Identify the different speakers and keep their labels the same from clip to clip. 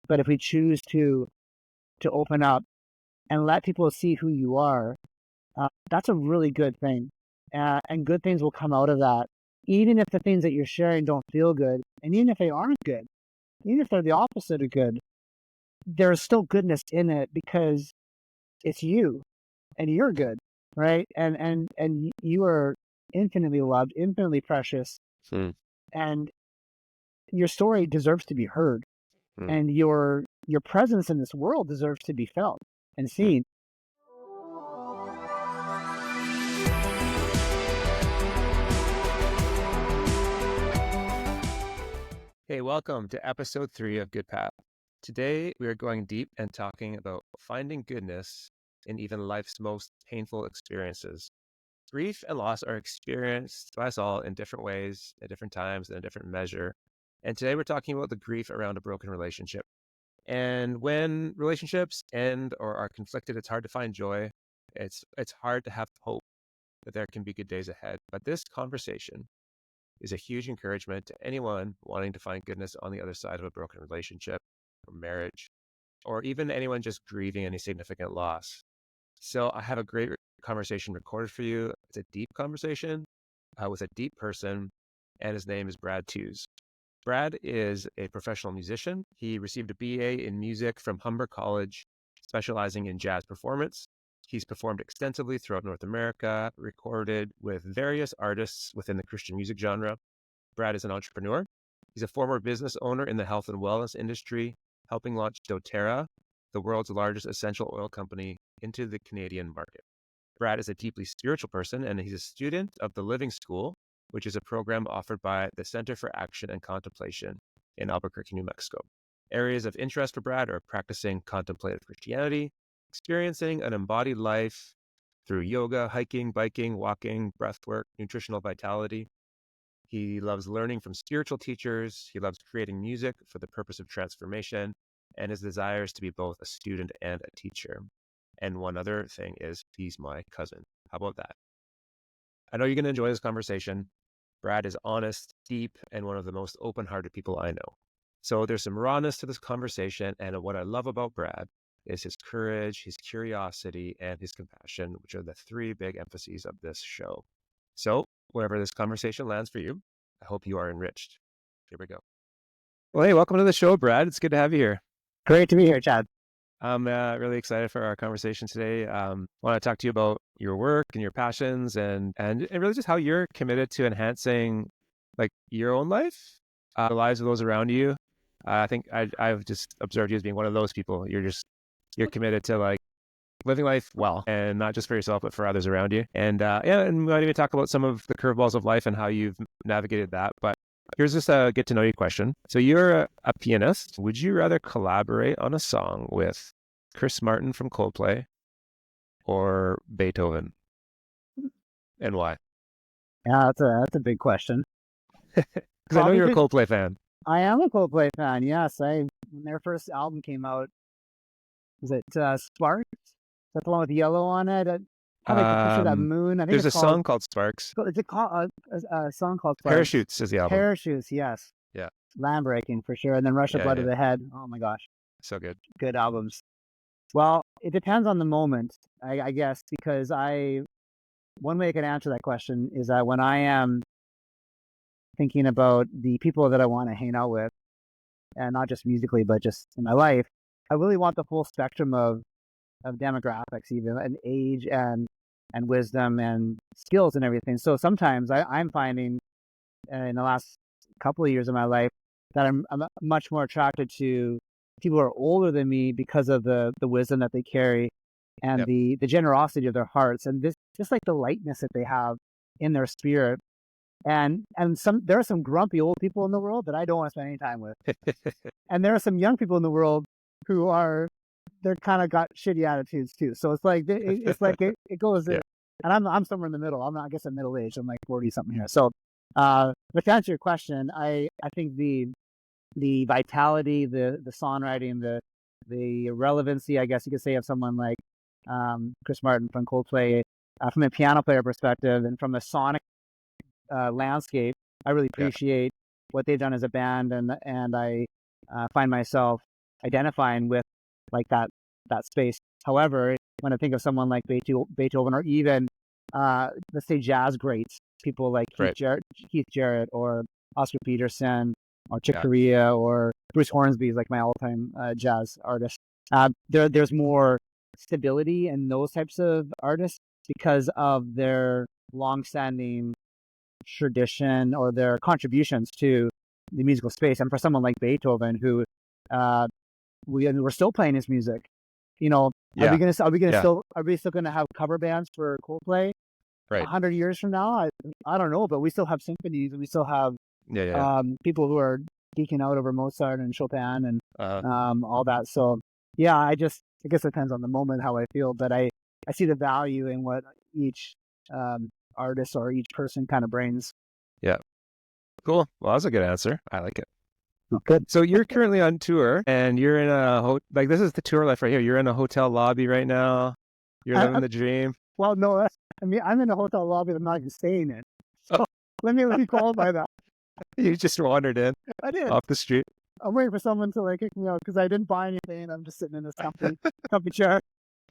Speaker 1: But if we choose to open up and let people see who you are, that's a really good thing. And good things will come out of that, even if the things that you're sharing don't feel good, and even if they aren't good, even if they're the opposite of good, there's still goodness in it because it's you and you're good, right? And you are infinitely loved, infinitely precious,
Speaker 2: Hmm.
Speaker 1: and your story deserves to be heard,
Speaker 2: Hmm.
Speaker 1: and your presence in this world deserves to be felt and
Speaker 2: Hmm.
Speaker 1: seen.
Speaker 2: Hey, welcome to episode 3 of Good Path. Today, we are going deep and talking about finding goodness in even life's most painful experiences. Grief and loss are experienced by us all in different ways, at different times, in a different measure. And today, we're talking about the grief around a broken relationship. And when relationships end or are conflicted, it's hard to find joy. It's hard to have hope that there can be good days ahead. But this conversation is a huge encouragement to anyone wanting to find goodness on the other side of a broken relationship or marriage, or even anyone just grieving any significant loss. So I have a great conversation recorded for you. It's a deep conversation with a deep person, and his name is Brad Toews. Brad is a professional musician. He received a BA in music from Humber College, specializing in jazz performance. He's performed extensively throughout North America, recorded with various artists within the Christian music genre. Brad is an entrepreneur. He's a former business owner in the health and wellness industry, helping launch doTERRA, the world's largest essential oil company, into the Canadian market. Brad is a deeply spiritual person, and he's a student of the Living School, which is a program offered by the Center for Action and Contemplation in Albuquerque, New Mexico. Areas of interest for Brad are practicing contemplative Christianity, experiencing an embodied life through yoga, hiking, biking, walking, breathwork, nutritional vitality. He loves learning from spiritual teachers. He loves creating music for the purpose of transformation, and his desire is to be both a student and a teacher. And one other thing is he's my cousin. How about that? I know you're going to enjoy this conversation. Brad is honest, deep, and one of the most open-hearted people I know. So there's some rawness to this conversation, and what I love about Brad is his courage, his curiosity, and his compassion, which are the 3 big emphases of this show. So wherever this conversation lands for you, I hope you are enriched. Here we go. Well, hey, welcome to the show, Brad. It's good to have you here.
Speaker 1: Great to be here, Chad.
Speaker 2: I'm really excited for our conversation today. I want to talk to you about your work and your passions and really just how you're committed to enhancing like your own life, the lives of those around you. I think I've just observed you as being one of those people. You're committed to like living life well, and not just for yourself, but for others around you. And and we might even talk about some of the curveballs of life and how you've navigated that. But here's just a get to know you question. So you're a pianist. Would you rather collaborate on a song with Chris Martin from Coldplay or Beethoven? And why?
Speaker 1: Yeah, that's a big question.
Speaker 2: Because I know you're a Coldplay fan.
Speaker 1: I am a Coldplay fan. Yes, when their first album came out, was it Sparks? Is that the one with yellow on it? How like the picture of that moon? I think
Speaker 2: There's
Speaker 1: it's
Speaker 2: a song called Sparks.
Speaker 1: Is it called a song called Sparks?
Speaker 2: Parachutes is the album.
Speaker 1: Parachutes, yes.
Speaker 2: Yeah.
Speaker 1: Land breaking for sure. And then Rush of Blood to the Head. Oh my gosh.
Speaker 2: So good.
Speaker 1: Good albums. Well, it depends on the moment, I guess, because one way I can answer that question is that when I am thinking about the people that I want to hang out with, and not just musically, but just in my life, I really want the full spectrum of demographics, even and age and wisdom and skills and everything. So sometimes I'm finding in the last couple of years of my life that I'm much more attracted to people who are older than me because of the wisdom that they carry and the generosity of their hearts, and this just like the lightness that they have in their spirit. And there are some grumpy old people in the world that I don't want to spend any time with. And there are some young people in the world who they're kind of got shitty attitudes too. So it's like it goes and I'm somewhere in the middle. I guess I'm middle aged. I'm like 40 something here. So but to answer your question, I think the vitality, the songwriting, the relevancy, I guess you could say, of someone like Chris Martin from Coldplay, from a piano player perspective and from a sonic landscape, I really appreciate what they've done as a band, and I find myself identifying with like that space. However, when I think of someone like Beethoven, or even let's say jazz greats, people like
Speaker 2: Right.
Speaker 1: Keith Jarrett or Oscar Peterson or Chick
Speaker 2: Yeah.
Speaker 1: Corea or Bruce Hornsby is like my all-time jazz artist. There's more stability in those types of artists because of their long-standing tradition or their contributions to the musical space. And for someone like Beethoven, who we're still playing his music, are we still gonna have cover bands for Coldplay
Speaker 2: Right.
Speaker 1: 100 years from now? I don't know, but we still have symphonies, and we still have people who are geeking out over Mozart and Chopin and all that. So yeah, I guess it depends on the moment how I feel, but I see the value in what each artist or each person kind of brings.
Speaker 2: Yeah. Cool. Well, that's a good answer. I like it.
Speaker 1: Oh, good.
Speaker 2: So you're currently on tour, and you're in like this is the tour life right here. You're in a hotel lobby right now. You're living the dream.
Speaker 1: Well, no, I'm in a hotel lobby that I'm not even staying in. So let me qualify that.
Speaker 2: You just wandered in.
Speaker 1: I did.
Speaker 2: Off the street.
Speaker 1: I'm waiting for someone to like kick me out because I didn't buy anything. I'm just sitting in this comfy chair.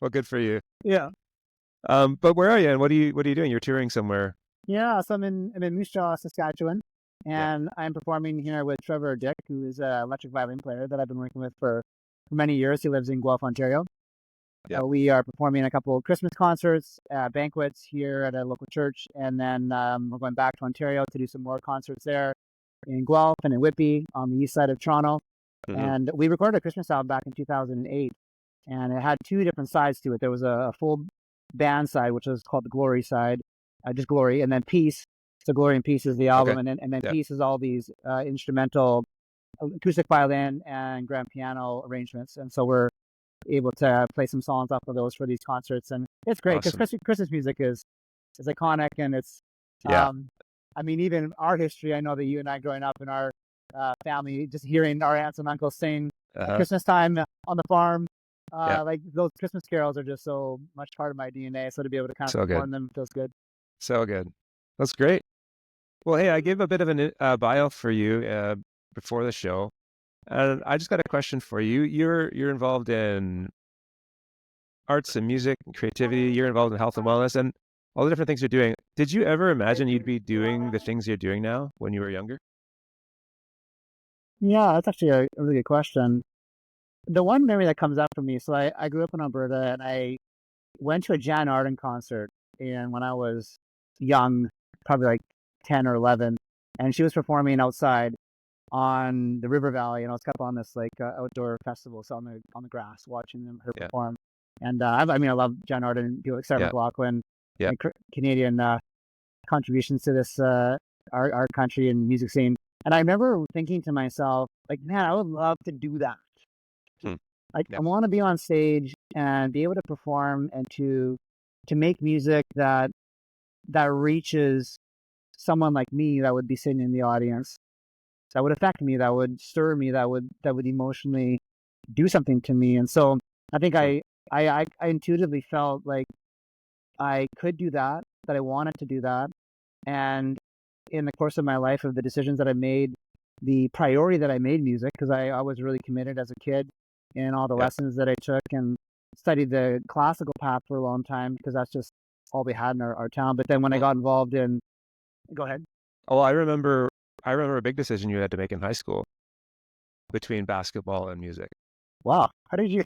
Speaker 2: Well, good for you.
Speaker 1: Yeah.
Speaker 2: But where are you, and what are you doing? You're touring somewhere.
Speaker 1: Yeah, so I'm in Moose Jaw, Saskatchewan, and I'm performing here with Trevor Dick, who is an electric violin player that I've been working with for many years. He lives in Guelph, Ontario.
Speaker 2: Yeah.
Speaker 1: We are performing a couple of Christmas concerts, banquets here at a local church, and then we're going back to Ontario to do some more concerts there in Guelph and in Whitby on the east side of Toronto.
Speaker 2: Mm-hmm.
Speaker 1: And we recorded a Christmas album back in 2008, and it had two different sides to it. There was a full band side, which was called the Glory side, just Glory, and then Peace. So Glory and Peace is the album, and then Peace is all these instrumental acoustic violin and grand piano arrangements. And so we're able to play some songs off of those for these concerts, and it's great because Christmas music is iconic, and it's I mean, even our history. I know that you and I, growing up in our family, just hearing our aunts and uncles sing at Christmas time on the farm, like those Christmas carols are just so much part of my DNA. So to be able to kind of perform them feels good.
Speaker 2: So good. That's great. Well, hey, I gave a bit of a bio for you before the show, and I just got a question for you. You're involved in arts and music and creativity. You're involved in health and wellness and all the different things you're doing. Did you ever imagine you'd be doing the things you're doing now when you were younger?
Speaker 1: Yeah, that's actually a really good question. The one memory that comes up for me, so I grew up in Alberta, and I went to a Jan Arden concert when I was young, probably like 10 or 11, and she was performing outside on the river valley, and I was up on this like outdoor festival, so on the grass, watching her perform. And I love Jan Arden, people like Sarah McLachlan, and Canadian contributions to this our country and music scene. And I remember thinking to myself, like, man, I would love to do that. Like, I want to be on stage and be able to perform and to make music that reaches someone like me that would be sitting in the audience, that would affect me, that would stir me, that would emotionally do something to me. And so I think I intuitively felt like I could do that I wanted to do that. And in the course of my life, of the decisions that I made, the priority that I made music, because I was really committed as a kid in all the lessons that I took, and studied the classical path for a long time because that's just all we had in our town. But then when I got involved in, go ahead.
Speaker 2: Oh, I remember a big decision you had to make in high school between basketball and music.
Speaker 1: Wow. How did you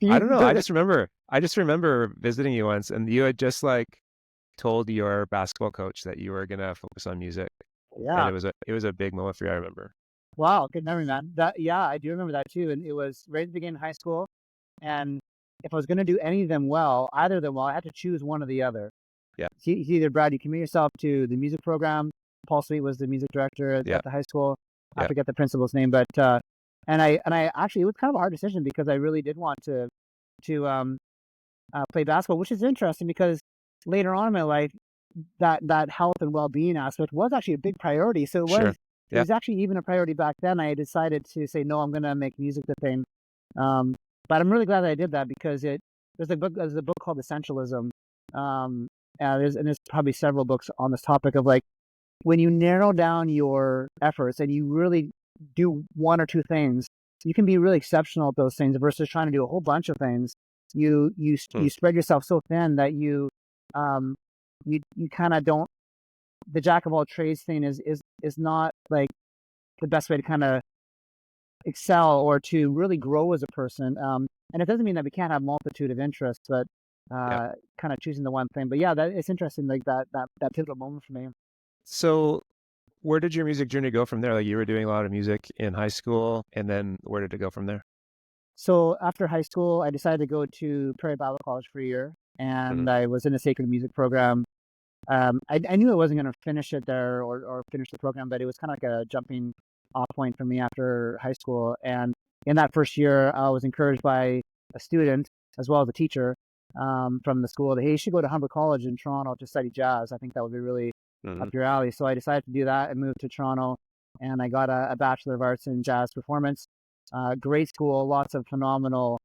Speaker 2: I don't know. I just remember visiting you once, and you had just like told your basketball coach that you were gonna focus on music.
Speaker 1: Yeah.
Speaker 2: And it was a big moment for you, I remember.
Speaker 1: Wow, good memory, man. I do remember that too. And it was right at the beginning of high school. And if I was gonna do any of them well, either of them well, I had to choose one or the other.
Speaker 2: Yeah.
Speaker 1: It's either, Brad, you commit yourself to the music program. Paul Sweet was the music director at the high school. I forget the principal's name, but and I actually, it was kind of a hard decision because I really did want to play basketball, which is interesting because later on in my life, that health and well-being aspect was actually a big priority. So it was actually even a priority back then. I decided to say, no, I'm going to make music the thing. But I'm really glad that I did that because there's a book called Essentialism. There's probably several books on this topic of like, when you narrow down your efforts and you really do one or two things, you can be really exceptional at those things versus trying to do a whole bunch of things. You spread yourself so thin that um you kind of don't. The jack of all trades thing is not like the best way to kind of excel or to really grow as a person. And it doesn't mean that we can't have multitude of interests, but
Speaker 2: Yeah.
Speaker 1: kind of choosing the one thing. But yeah, that it's interesting, like that pivotal moment for me.
Speaker 2: So where did your music journey go from there? Like you were doing a lot of music in high school, and then where did it go from there?
Speaker 1: So after high school, I decided to go to Prairie Bible College for a year,
Speaker 2: Hmm.
Speaker 1: and I was in a sacred music program. I knew I wasn't going to finish it there or finish the program, but it was kind of like a jumping off point for me after high school. And in that first year, I was encouraged by a student as well as a teacher from the school that, hey, you should go to Humber College in Toronto to study jazz. I think that would be really up
Speaker 2: Hmm.
Speaker 1: your alley. So I decided to do that and moved to Toronto, and I got a Bachelor of Arts in Jazz Performance. Great school, lots of phenomenal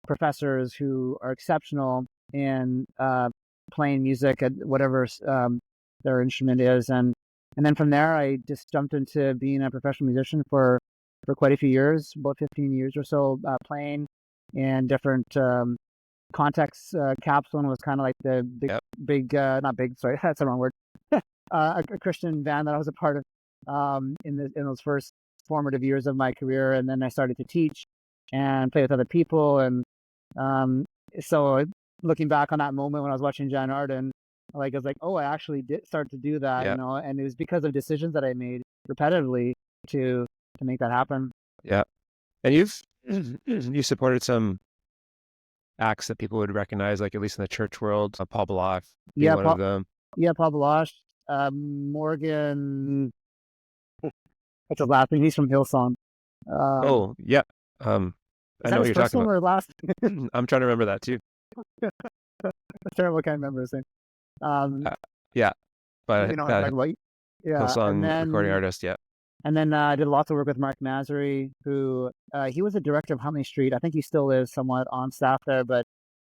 Speaker 1: professors who are exceptional in playing music at whatever their instrument is, and then from there I just jumped into being a professional musician for quite a few years, about 15 years or so, playing in different contexts. Capstone was kind of like the
Speaker 2: Yep.
Speaker 1: not big, sorry, that's the wrong word. A Christian band that I was a part of in those first formative years of my career, and then I started to teach and play with other people, and um, so looking back on that moment when I was watching John Arden, like I was like, oh, I actually did start to do that,
Speaker 2: Yeah.
Speaker 1: and it was because of decisions that I made repetitively to make that happen.
Speaker 2: Yeah. And you've you supported some acts that people would recognize, like at least in the church world, Paul Baloff being
Speaker 1: Yeah,
Speaker 2: one of them.
Speaker 1: Paul Baloche, Morgan, what's his last name? He's from Hillsong. Um,
Speaker 2: Oh, yeah. Um,
Speaker 1: is
Speaker 2: I
Speaker 1: that
Speaker 2: know what
Speaker 1: his
Speaker 2: you're
Speaker 1: first
Speaker 2: talking
Speaker 1: name
Speaker 2: about.
Speaker 1: or last?
Speaker 2: I'm trying to remember that too.
Speaker 1: That's terrible. I can't remember his name. Um,
Speaker 2: Uh, yeah,
Speaker 1: you
Speaker 2: but
Speaker 1: know what I'm
Speaker 2: that
Speaker 1: talking about. Yeah,
Speaker 2: Hillsong recording artist, yeah.
Speaker 1: and then I did lots of work with Mark Masry, who he was the director of Huntley Street. I think he still is somewhat on staff there, but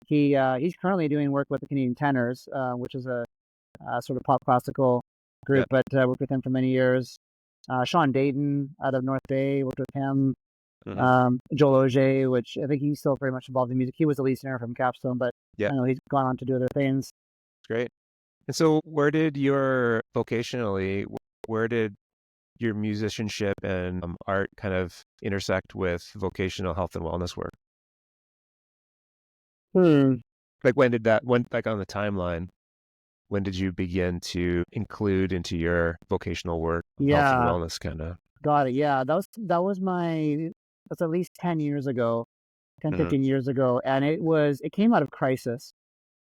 Speaker 1: he's currently doing work with the Canadian Tenors, which is a sort of pop classical
Speaker 2: Yeah.
Speaker 1: group. But I worked with him for many years. Sean Dayton out of North Bay, worked with him.
Speaker 2: Hmm.
Speaker 1: Joel Auger, which I think he's still very much involved in music. He was the lead singer from Capstone, but
Speaker 2: Yeah.
Speaker 1: I know he's gone on to do other things.
Speaker 2: Great. And so where did your vocationally, where did your musicianship and art kind of intersect with vocational health and wellness work?
Speaker 1: Hmm.
Speaker 2: Like when like on the timeline, when did you begin to include into your vocational work health and
Speaker 1: Yeah,
Speaker 2: wellness kind of?
Speaker 1: got it. Yeah, that's at least 10 years ago, 10,
Speaker 2: Hmm.
Speaker 1: 15 years ago. And it came out of crisis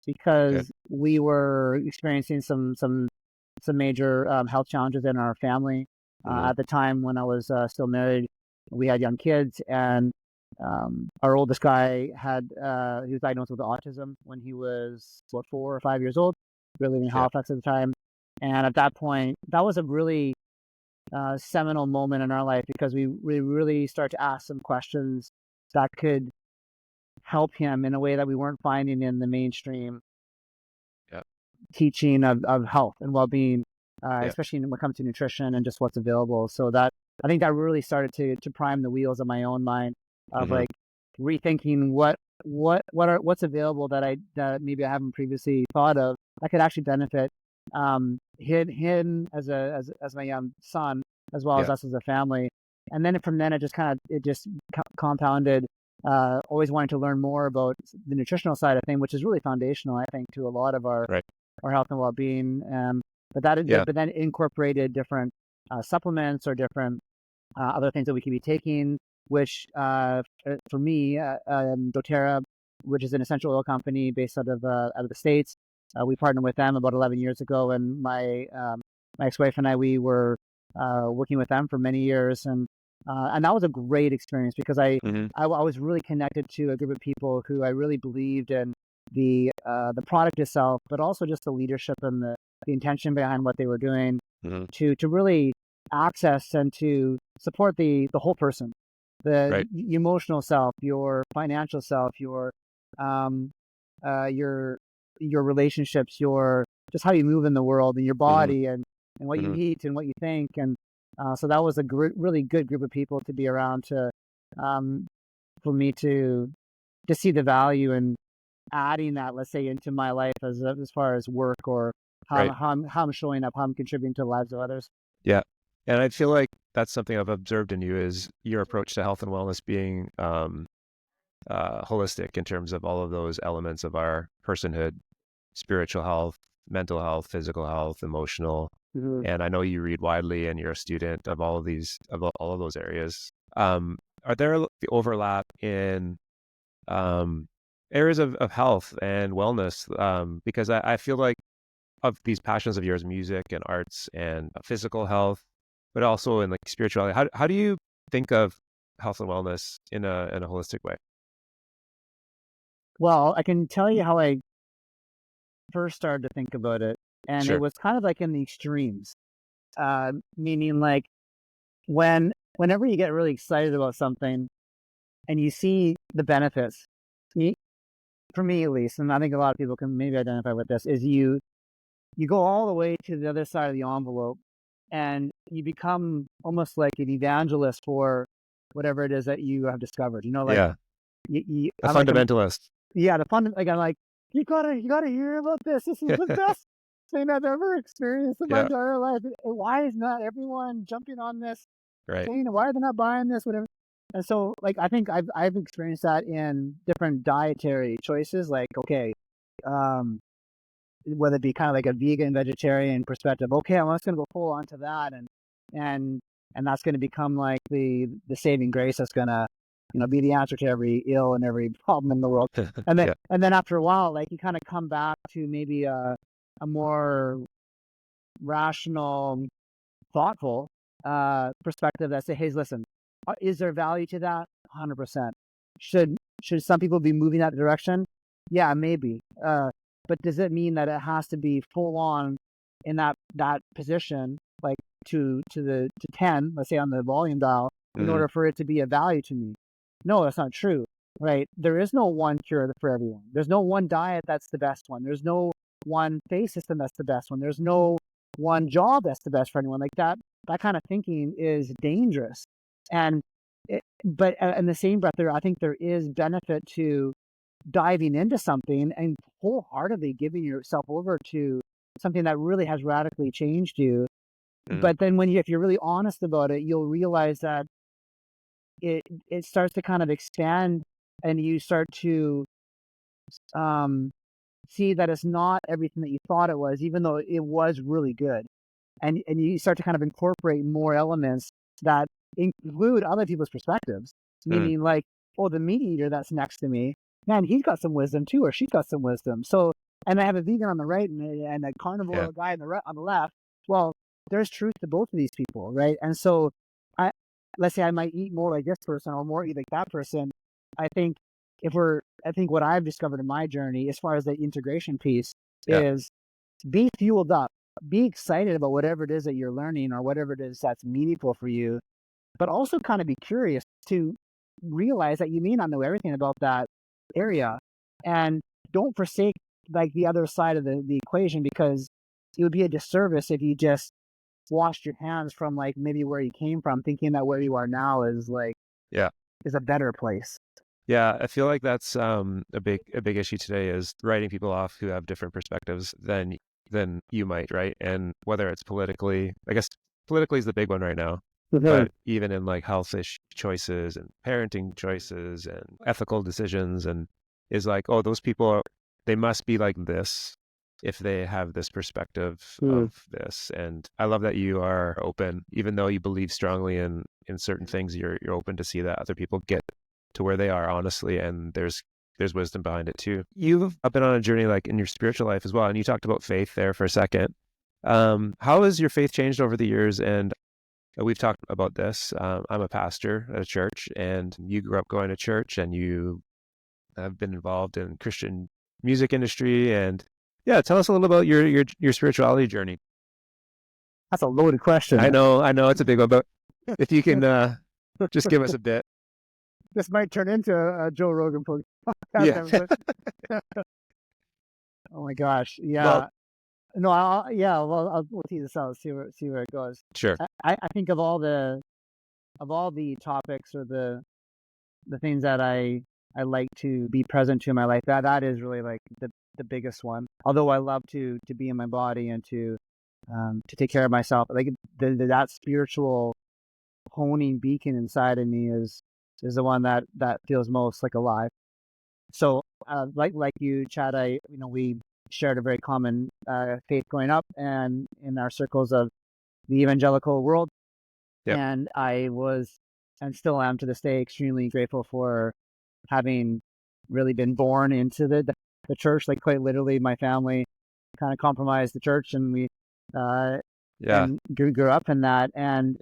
Speaker 2: Okay.
Speaker 1: because we were experiencing some major health challenges in our family.
Speaker 2: Hmm.
Speaker 1: At the time when I was still married, we had young kids, and our oldest guy he was diagnosed with autism when he was about 4 or 5 years old. We were living in
Speaker 2: Yeah.
Speaker 1: Halifax at the time, and at that point, that was a really seminal moment in our life because we really start to ask some questions that could help him in a way that we weren't finding in the mainstream
Speaker 2: Yeah.
Speaker 1: teaching of health and well-being,
Speaker 2: Yeah.
Speaker 1: especially when it comes to nutrition and just what's available. So that I think that really started to prime the wheels of my own mind of
Speaker 2: Hmm.
Speaker 1: like rethinking what's available that maybe I haven't previously thought of that could actually benefit him as my young son as well as
Speaker 2: Yeah.
Speaker 1: us as a family. And then from then it just compounded. Always wanting to learn more about the nutritional side of thing, which is really foundational, I think, to a lot of
Speaker 2: Right.
Speaker 1: our health and well-being.
Speaker 2: Yeah.
Speaker 1: But then incorporated different supplements or different other things that we could be taking. Which for me, DoTerra, which is an essential oil company based out of the States, we partnered with them about 11 years ago, and my ex-wife and I we were working with them for many years, and that was a great experience because
Speaker 2: Hmm.
Speaker 1: I was really connected to a group of people who I really believed in the product itself, but also just the leadership and the intention behind what they were doing
Speaker 2: Hmm.
Speaker 1: to really access and to support the whole person,
Speaker 2: Right.
Speaker 1: emotional self, your financial self, um, your relationships, your just how you move in the world and your
Speaker 2: Hmm.
Speaker 1: body and what you
Speaker 2: Hmm.
Speaker 1: eat and what you think, and so that was a really good group of people to be around for me to see the value in adding that, let's say, into my life as far as work or
Speaker 2: Right.
Speaker 1: how I'm showing up, how I'm contributing to the lives of others.
Speaker 2: Yeah. And I feel like that's something I've observed in you is your approach to health and wellness being holistic in terms of all of those elements of our personhood, spiritual health, mental health, physical health, emotional.
Speaker 1: Mm-hmm.
Speaker 2: And I know you read widely and you're a student of all of these, of all of those areas. Are there the overlap in areas of health and wellness? Because I feel like of these passions of yours, music and arts and physical health, but also in like spirituality. How do you think of health and wellness in a holistic way?
Speaker 1: Well, I can tell you how I first started to think about it, and it
Speaker 2: Sure.
Speaker 1: was kind of like in the extremes, meaning like whenever you get really excited about something and you see the benefits, you, for me at least, and I think a lot of people can maybe identify with this, is you go all the way to the other side of the envelope and you become almost like an evangelist for whatever it is that you have discovered. Like
Speaker 2: Yeah. A
Speaker 1: I'm like
Speaker 2: fundamentalist.
Speaker 1: yeah, the fun, like I'm like, you gotta hear about this. This is the best thing I've ever experienced in my
Speaker 2: Yeah.
Speaker 1: entire life. Why is not everyone jumping on this
Speaker 2: Right.
Speaker 1: thing? Why are they not buying this? Whatever. And so, like, I think I've experienced that in different dietary choices. Like, okay, um, whether it be kind of like a vegan, vegetarian perspective. Okay, I'm just gonna go full onto that, and and that's gonna become like the saving grace that's gonna be the answer to every ill and every problem in the world. And then
Speaker 2: Yeah.
Speaker 1: and then after a while, like you kind of come back to maybe a more rational, thoughtful perspective that say, hey, listen, is there value to that? 100%. Should some people be moving that direction? Yeah, maybe. But does it mean that it has to be full on in that position, like to 10, let's say on the volume dial, in
Speaker 2: Hmm.
Speaker 1: order for it to be a value to me? No, that's not true. Right? There is no one cure for everyone. There's no one diet that's the best one. There's no one phase system that's the best one. There's no one job that's the best for anyone. Like that kind of thinking is dangerous. And but in the same breath, I think there is benefit to diving into something and wholeheartedly giving yourself over to something that really has radically changed you.
Speaker 2: Hmm.
Speaker 1: But then if you're really honest about it, you'll realize that it starts to kind of expand, and you start to um, see that it's not everything that you thought it was, even though it was really good. And you start to kind of incorporate more elements that include other people's perspectives,
Speaker 2: Hmm.
Speaker 1: meaning like, oh, the meat eater that's next to me, man, he's got some wisdom too, or she's got some wisdom. So, and I have a vegan on the right and a
Speaker 2: Yeah.
Speaker 1: carnivore guy on the left. Well, there's truth to both of these people, right? And so, I let's say I might eat more like this person or more eat like that person. I think I think what I've discovered in my journey, as far as the integration piece,
Speaker 2: Yeah.
Speaker 1: is be fueled up, be excited about whatever it is that you're learning or whatever it is that's meaningful for you, but also kind of be curious to realize that you may not know everything about that area. And don't forsake like the other side of the equation, because it would be a disservice if you just washed your hands from like maybe where you came from, thinking that where you are now is like
Speaker 2: Yeah.
Speaker 1: is a better place.
Speaker 2: Yeah, I feel like that's a big issue today is writing people off who have different perspectives than you might, right? And whether it's politically, I guess politically is the big one right now,
Speaker 1: Mhm.
Speaker 2: but even in like health choices and parenting choices and ethical decisions, and is like, oh, those people they must be like this if they have this perspective
Speaker 1: Mm.
Speaker 2: of this. And I love that you are open, even though you believe strongly in certain things, you're open to see that other people get to where they are honestly, and there's wisdom behind it too. You've been on a journey like in your spiritual life as well, and you talked about faith there for a second. How has your faith changed over the years? And we've talked about this. I'm a pastor at a church, and you grew up going to church, and you have been involved in Christian music industry. And yeah, tell us a little about your spirituality journey.
Speaker 1: That's a loaded question.
Speaker 2: I know it's a big one, but if you can just give us a bit.
Speaker 1: This might turn into a Joe Rogan podcast
Speaker 2: Yeah.
Speaker 1: episode. Oh my gosh,
Speaker 2: Well,
Speaker 1: yeah. No, yeah. Well, we'll tease this out. See where it goes.
Speaker 2: sure.
Speaker 1: I think of all the topics or the the things that I like to be present to in my life, that is really like the biggest one. Although I love to be in my body and to take care of myself, like that spiritual honing beacon inside of me is the one that feels most like alive. So like you, Chad, we shared a very common faith growing up and in our circles of the evangelical world.
Speaker 2: Yep.
Speaker 1: And I was, and still am to this day, extremely grateful for having really been born into the church. Like quite literally, my family kind of compromised the church, and we and grew up in that, and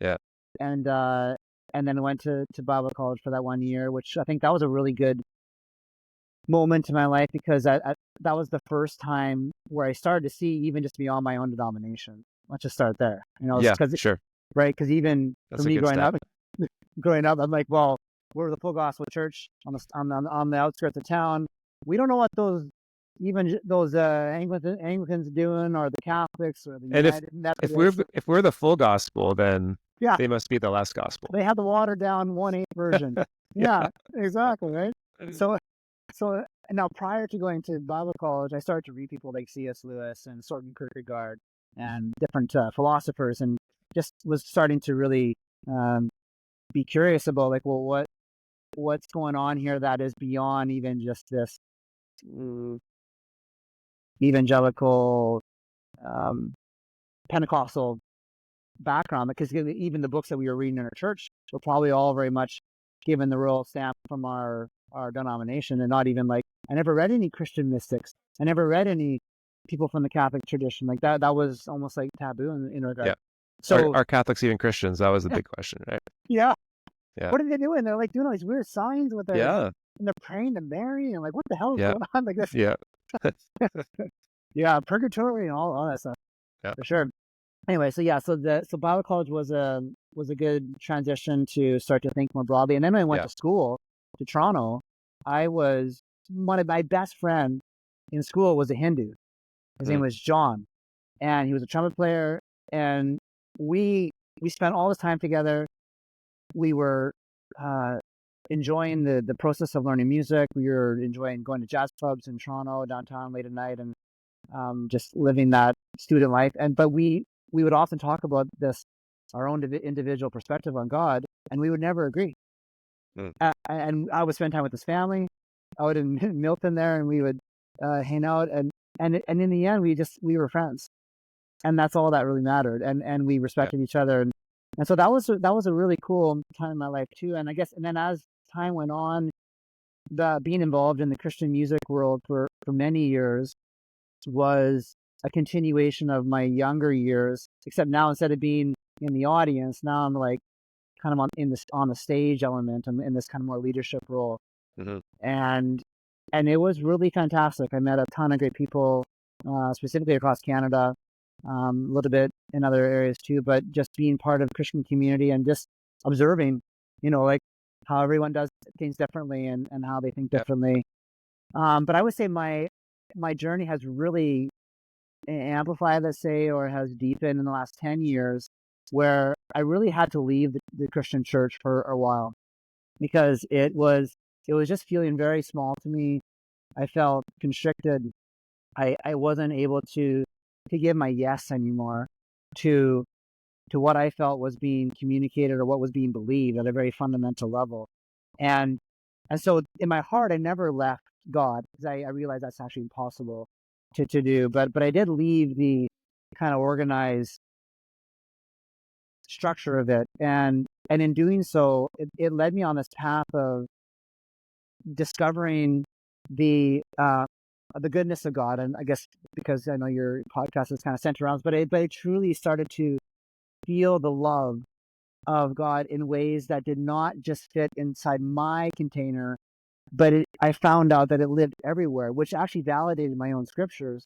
Speaker 1: then went to Bible college for that 1 year, which I think that was a really good moment in my life, because that was the first time where I started to see even just beyond my own denomination. Let's just start there,
Speaker 2: Sure.
Speaker 1: Right? Because even
Speaker 2: That's
Speaker 1: for me growing
Speaker 2: step.
Speaker 1: up, I'm like, well, we're the full gospel church on the outskirts of town. We don't know what those Anglicans doing, or the Catholics, or the United Methodists.
Speaker 2: If we're the full gospel, then
Speaker 1: Yeah,
Speaker 2: they must be the less gospel.
Speaker 1: they have the watered down 1/8 version. Yeah, exactly, right. So now, prior to going to Bible college, I started to read people like C.S. Lewis and Soren Kierkegaard and different philosophers, and just was starting to really be curious about, like, well, what's going on here that is beyond even just this evangelical Pentecostal background, because even the books that we were reading in our church were probably all very much given the royal stamp from our denomination, and not even like, I never read any Christian mystics. I never read any people from the Catholic tradition. Like that was almost like taboo in regard.
Speaker 2: Yeah.
Speaker 1: So
Speaker 2: are Catholics even Christians? That was the big question, right?
Speaker 1: Yeah.
Speaker 2: Yeah.
Speaker 1: What are they doing? They're like doing all these weird signs with their,
Speaker 2: and
Speaker 1: they're praying to Mary, and like, what the hell is going on? Like this.
Speaker 2: Yeah.
Speaker 1: Yeah, purgatory and all that stuff.
Speaker 2: Yeah.
Speaker 1: For sure. Anyway, so Bible college was a good transition to start to think more broadly. And then when I went to school to Toronto, I was, one of my best friend in school was a Hindu. His name was John, and he was a trumpet player. And we spent all this time together. We were enjoying the process of learning music. We were enjoying going to jazz clubs in Toronto downtown late at night, and just living that student life. But we would often talk about this, our own individual perspective on God, and we would never agree. And I would spend time with his family out in Milton there, and we would hang out, and in the end, we were friends, and that's all that really mattered. And we respected each other, and so that was a really cool time in my life too. And I guess, and then as time went on, being involved in the Christian music world for many years was a continuation of my younger years, except now instead of being in the audience, now I'm like kind of on the stage element. I'm in this kind of more leadership role. And it was really fantastic. I met a ton of great people, specifically across Canada, a little bit in other areas too, but just being part of Christian community and just observing, like how everyone does things differently, and how they think differently. But I would say my journey has really amplified, let's say, or has deepened in the last 10 years, where I really had to leave the Christian church for a while, because it was just feeling very small to me. I felt constricted. I wasn't able to give my yes anymore to what I felt was being communicated, or what was being believed at a very fundamental level. And so in my heart, I never left God, because I realized that's actually impossible to do. But I did leave the kind of organized structure of it. And in doing so, it led me on this path of discovering the goodness of God. And I guess because I know your podcast is kind of centered around, but I truly started to feel the love of God in ways that did not just fit inside my container, but I found out that it lived everywhere, which actually validated my own scriptures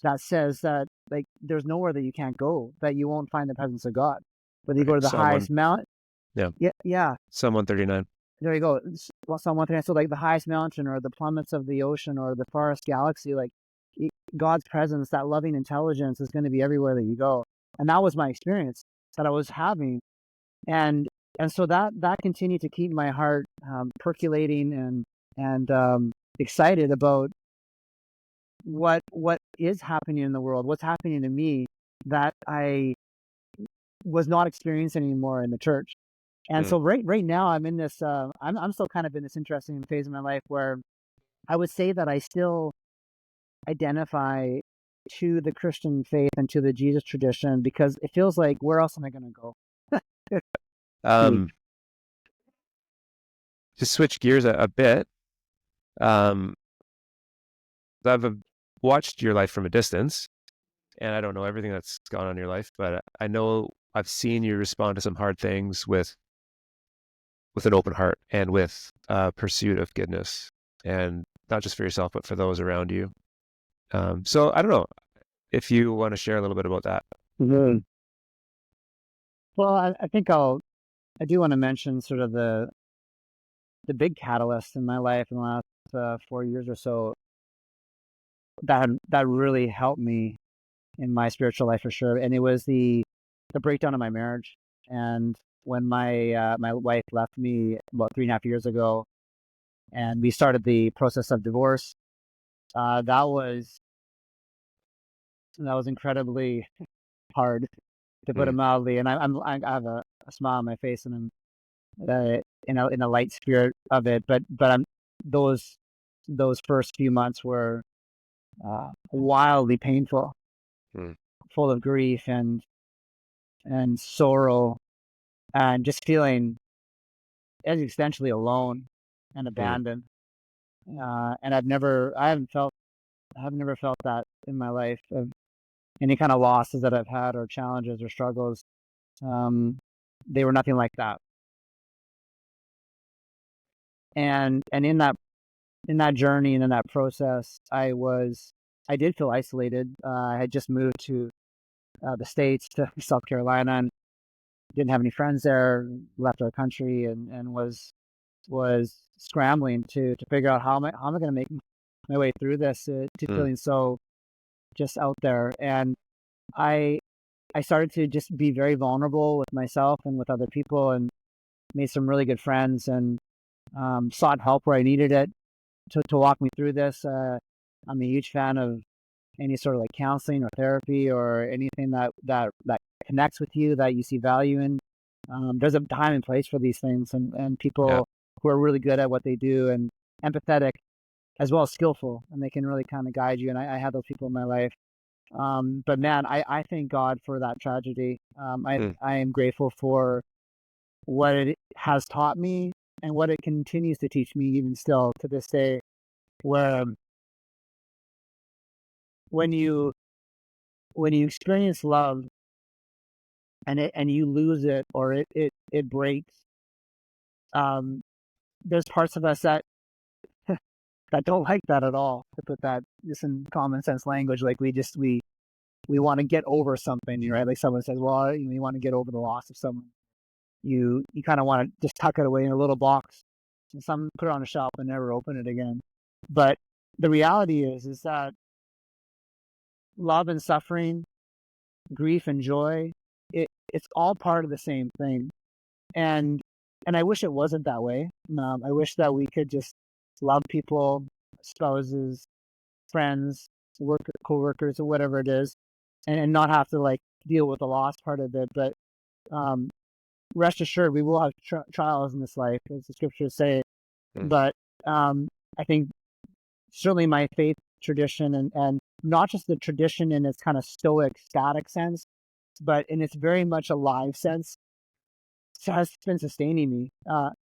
Speaker 1: that says that, like, there's nowhere that you can't go that you won't find the presence of God. Whether you go to the highest mountain. Yeah.
Speaker 2: Psalm 139.
Speaker 1: There you go. Well, Psalm 139. So like the highest mountain, or the plummets of the ocean, or the farthest galaxy, like God's presence, that loving intelligence is going to be everywhere that you go. And that was my experience that I was having. And And so that continued to keep my heart percolating and excited about what is happening in the world, what's happening to me that I was not experiencing anymore in the church. And so right now I'm in this I'm still kind of in this interesting phase of my life where I would say that I still identify to the Christian faith and to the Jesus tradition, because it feels like, where else am I going to go?
Speaker 2: To switch gears a bit, I've watched your life from a distance, and I don't know everything that's gone on in your life, but I know I've seen you respond to some hard things with an open heart and with pursuit of goodness, and not just for yourself, but for those around you. So I don't know if you want to share a little bit about that.
Speaker 1: Mm-hmm. Well, I think I do want to mention sort of the big catalyst in my life in the last 4 years or so that really helped me in my spiritual life for sure. And it was the breakdown of my marriage. And when my wife left me about 3.5 years ago, and we started the process of divorce, that was incredibly hard, to put it mildly. And I have a smile on my face, and I'm in a light spirit of it. But those first few months were wildly painful, full of grief and sorrow, and just feeling existentially alone and abandoned. And I've never felt that in my life. Of any kind of losses that I've had, or challenges or struggles, they were nothing like that. And in that journey and in that process, I did feel isolated. I had just moved to the States, to South Carolina, and didn't have any friends there. Left our country and was scrambling to figure out how am I going to make my way through this, to feeling so just out there. And I started to just be very vulnerable with myself and with other people, and made some really good friends, and sought help where I needed it to walk me through this. I'm a huge fan of any sort of like counseling or therapy or anything that connects with you, that you see value in. There's a time and place for these things, and people who are really good at what they do and empathetic as well as skillful, and they can really kind of guide you. And I had those people in my life. But man, I thank God for that tragedy. I am grateful for what it has taught me and what it continues to teach me even still to this day, where when you experience love and you lose it, or it breaks, there's parts of us that don't like that at all, to put that just in common sense language. Like we want to get over something, right? Like someone says, well, you want to get over the loss of someone. You kind of want to just tuck it away in a little box, and some put it on a shelf and never open it again. But the reality is that love and suffering, grief and joy, it's all part of the same thing. And I wish it wasn't that way. I wish that we could just love people, spouses, friends, co-workers, or whatever it is, and not have to like deal with the loss part of it. But rest assured, we will have trials in this life, as the scriptures say. But I think certainly my faith tradition, and not just the tradition in its kind of stoic, static sense, but in its very much alive sense, has been sustaining me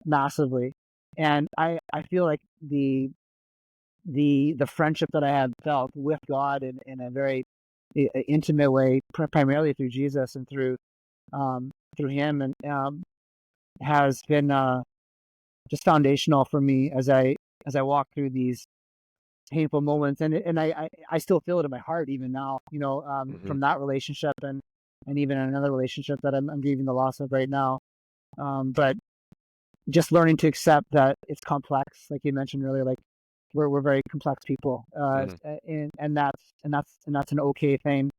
Speaker 1: massively. And I feel like the friendship that I have felt with God in a very intimate way, primarily through Jesus and through Him, and has been just foundational for me as I walk through these painful moments. And I still feel it in my heart even now, from that relationship, and even another relationship that I'm grieving the loss of right now. But just learning to accept that it's complex, like you mentioned earlier. Like we're very complex people, and that's an okay thing.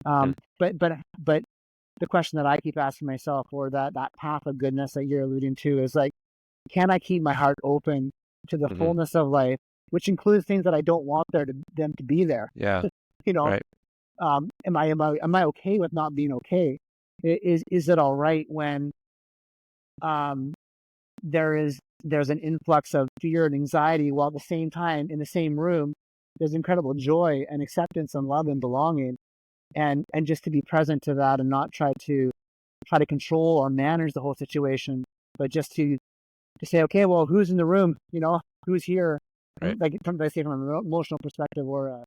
Speaker 1: But the question that I keep asking myself, or that path of goodness that you're alluding to, is like, can I keep my heart open to the
Speaker 2: Mm-hmm.
Speaker 1: fullness of life, which includes things that I don't want them to be there?
Speaker 2: Yeah.
Speaker 1: You know,
Speaker 2: Right.
Speaker 1: am I okay with not being okay? Is it all right when um there's an influx of fear and anxiety, while at the same time in the same room there's incredible joy and acceptance and love and belonging, and just to be present to that, and not try to control or manage the whole situation, but just to say, okay, well, who's in the room, who's here,
Speaker 2: Right.
Speaker 1: like from, I say, from an emotional perspective, or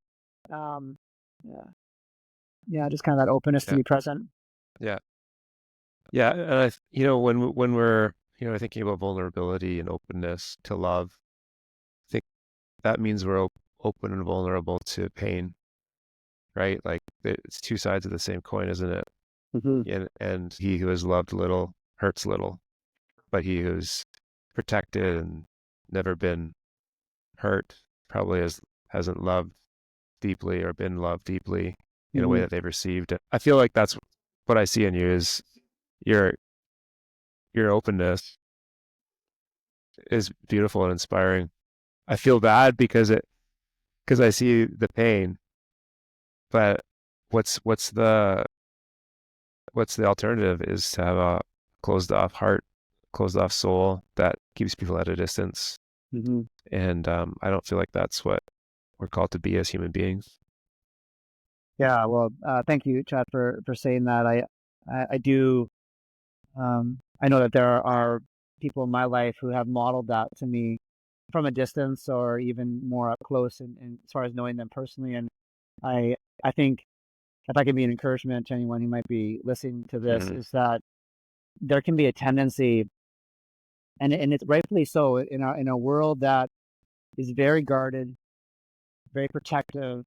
Speaker 1: um yeah, yeah, just kind of that openness to
Speaker 2: Yeah.
Speaker 1: be present.
Speaker 2: Yeah. Yeah. And when we're, thinking about vulnerability and openness to love, I think that means we're open and vulnerable to pain, right? Like it's two sides of the same coin, isn't it?
Speaker 1: Hmm.
Speaker 2: And he who has loved little hurts little, but he who's protected and never been hurt probably hasn't loved deeply or been loved deeply in a way
Speaker 1: Hmm.
Speaker 2: that they've received. I feel like that's what I see in you is your your openness is beautiful and inspiring. I feel bad because I see the pain, but what's the alternative is to have a closed off heart, closed off soul that keeps people at a distance.
Speaker 1: Hmm.
Speaker 2: And I don't feel like that's what we're called to be as human beings.
Speaker 1: Yeah, well, thank you, Chad, for saying that. I do. I know that there are people in my life who have modeled that to me from a distance, or even more up close, and as far as knowing them personally. And I think, if I can be an encouragement to anyone who might be listening to this,
Speaker 2: Hmm.
Speaker 1: is that there can be a tendency, and it's rightfully so, in a world that is very guarded, very protective,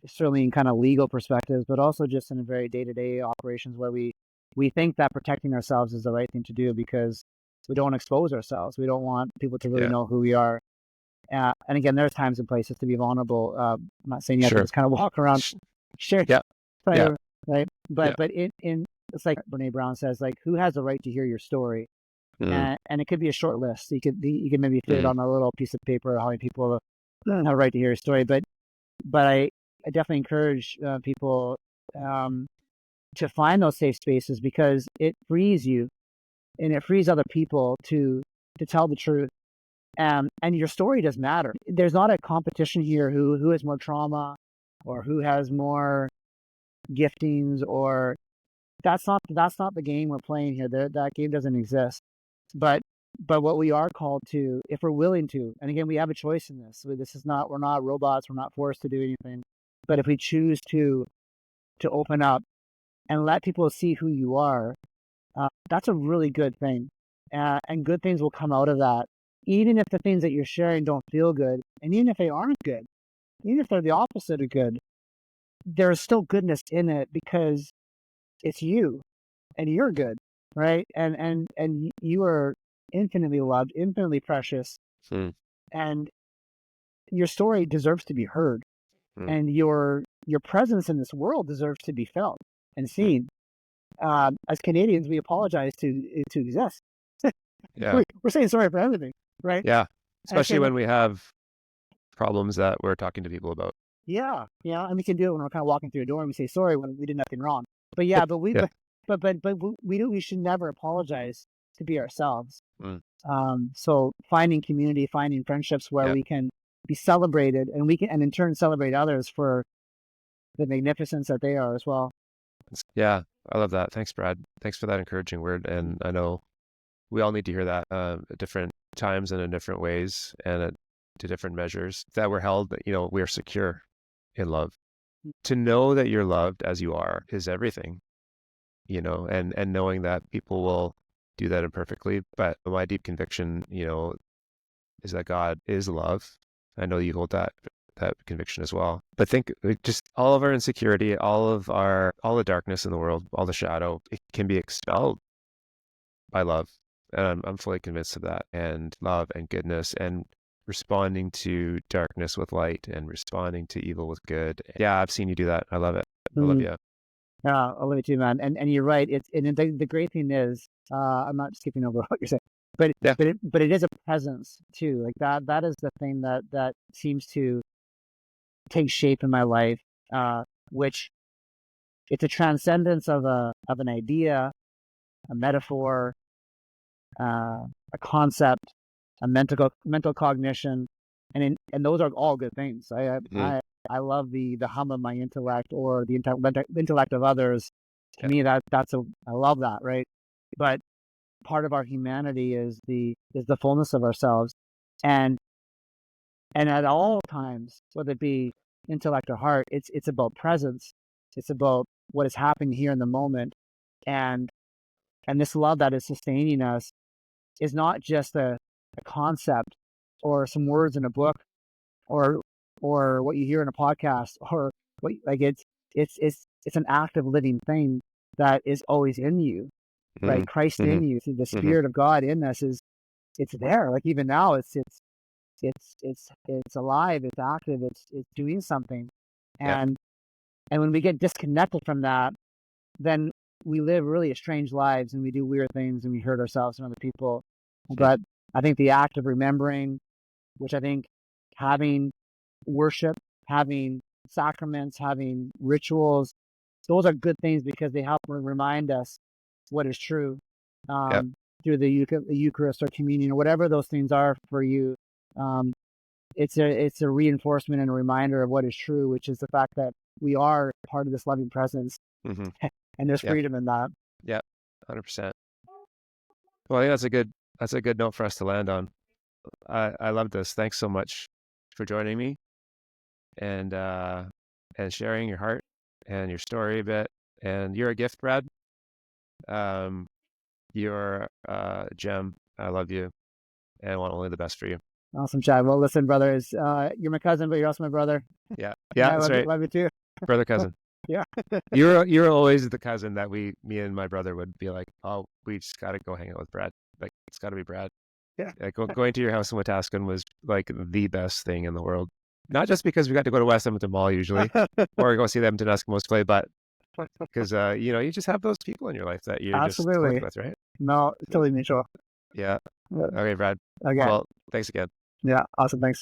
Speaker 1: certainly in kind of legal perspectives, but also just in a very day-to-day operations, where we think that protecting ourselves is the right thing to do, because we don't expose ourselves. We don't want people to really
Speaker 2: Yeah,
Speaker 1: know who we are. And again, there's times and places to be vulnerable. I'm not saying you have to
Speaker 2: sure.
Speaker 1: just kind of walk around, share,
Speaker 2: Yeah,
Speaker 1: try
Speaker 2: yeah,
Speaker 1: to, right?
Speaker 2: yeah.
Speaker 1: But in it's like Brene Brown says, like, who has the right to hear your story?
Speaker 2: Mm,
Speaker 1: And it could be a short list. You could maybe fit it
Speaker 2: mm,
Speaker 1: on a little piece of paper, how many people have a right to hear your story. But I definitely encourage people um, to find those safe spaces, because it frees you, and it frees other people to tell the truth. And your story does matter. There's not a competition here who has more trauma, or who has more giftings, or that's not the game we're playing here. That game doesn't exist. But but what we are called to, if we're willing to, and again, we have a choice in this. This is not, we're not robots. We're not forced to do anything. But if we choose to open up and let people see who you are, that's a really good thing. And good things will come out of that, even if the things that you're sharing don't feel good, and even if they aren't good, even if they're the opposite of good, there's still goodness in it, because it's you, and you're good, right? And you are infinitely loved, infinitely precious,
Speaker 2: mm,
Speaker 1: and your story deserves to be heard,
Speaker 2: mm,
Speaker 1: and your presence in this world deserves to be felt and
Speaker 2: mm.
Speaker 1: seen. As Canadians, we apologize to exist.
Speaker 2: Yeah,
Speaker 1: We're saying sorry for everything, right?
Speaker 2: yeah.
Speaker 1: And I say,
Speaker 2: Especially when we have problems that we're talking to people about.
Speaker 1: yeah, yeah, and we can do it when we're kind of walking through a door and we say sorry when we did nothing wrong. But yeah, but we
Speaker 2: Yeah.
Speaker 1: but we should never apologize to be ourselves.
Speaker 2: Mm,
Speaker 1: So finding community, finding friendships where
Speaker 2: yeah.
Speaker 1: we can be celebrated, and we can, and in turn, celebrate others for the magnificence that they are as well.
Speaker 2: Yeah. I love that. Thanks, Brad. Thanks for that encouraging word. And I know we all need to hear that at different times and in different ways and to different measures that we're held, we're secure in love. To know that you're loved as you are is everything, and knowing that people will do that imperfectly. But my deep conviction, is that God is love. I know you hold that conviction as well. But think like, just all of our insecurity, all the darkness in the world, all the shadow, it can be expelled by love. And I'm fully convinced of that. And love and goodness and responding to darkness with light and responding to evil with good. Yeah, I've seen you do that. I love it. I love
Speaker 1: Mm.
Speaker 2: you.
Speaker 1: I'll leave it to you, man. And you're right. The great thing is, I'm not skipping over what you're saying, but
Speaker 2: Yeah.
Speaker 1: but it is a presence too. Like that is the thing that seems to take shape in my life, which it's a transcendence of an idea, a metaphor, a concept, a mental cognition, and those are all good things.
Speaker 2: Mm.
Speaker 1: I love the hum of my intellect or the intellect of others. To
Speaker 2: Yeah.
Speaker 1: me, I love that, right? But part of our humanity is the fullness of ourselves, and at all times, whether it be intellect or heart, it's about presence. It's about what is happening here in the moment, and this love that is sustaining us is not just a concept or some words in a book or what you hear in a podcast or what like it's an active living thing that is always in you, right?
Speaker 2: Mm.
Speaker 1: Christ
Speaker 2: Hmm.
Speaker 1: in you, through the
Speaker 2: Hmm.
Speaker 1: Spirit of God in us it's there. Like even now, it's alive, it's active, it's doing something,
Speaker 2: Yeah.
Speaker 1: and when we get disconnected from that, then we live really strange lives and we do weird things and we hurt ourselves and other people.
Speaker 2: Mm.
Speaker 1: But I think the act of remembering, which I think having worship, having sacraments, having rituals, those are good things because they help remind us what is true,
Speaker 2: Yeah.
Speaker 1: through the Eucharist or communion or whatever those things are for you. Um, it's a reinforcement and a reminder of what is true, which is the fact that we are part of this loving presence,
Speaker 2: Hmm.
Speaker 1: and there's
Speaker 2: Yeah.
Speaker 1: freedom in that.
Speaker 2: Yeah. 100%. Well, I think that's a good note for us to land on. I love this. Thanks so much for joining me and sharing your heart and your story a bit. And you're a gift, Brad. Um, you're a gem. I love you and I want only the best for you.
Speaker 1: Awesome, Chad. Well, listen, brother, you're my cousin, but you're also my brother.
Speaker 2: Yeah.
Speaker 1: Yeah,
Speaker 2: Yeah, that's right.
Speaker 1: love you too.
Speaker 2: Brother cousin.
Speaker 1: Yeah.
Speaker 2: You're always the cousin that me and my brother would be like, oh, we just got to go hang out with Brad. Like, it's got to be Brad.
Speaker 1: Yeah.
Speaker 2: Like, going to your house in Wetaskiwin was like the best thing in the world. Not just because we got to go to West Edmonton Mall usually, or go see the Edmonton Eskimos play, but because you just have those people in your life that you're just
Speaker 1: Absolutely.
Speaker 2: clicking with, right?
Speaker 1: No, totally mutual.
Speaker 2: Yeah.
Speaker 1: Yeah.
Speaker 2: Okay, Brad.
Speaker 1: Okay.
Speaker 2: Well, thanks again.
Speaker 1: Yeah. Awesome. Thanks.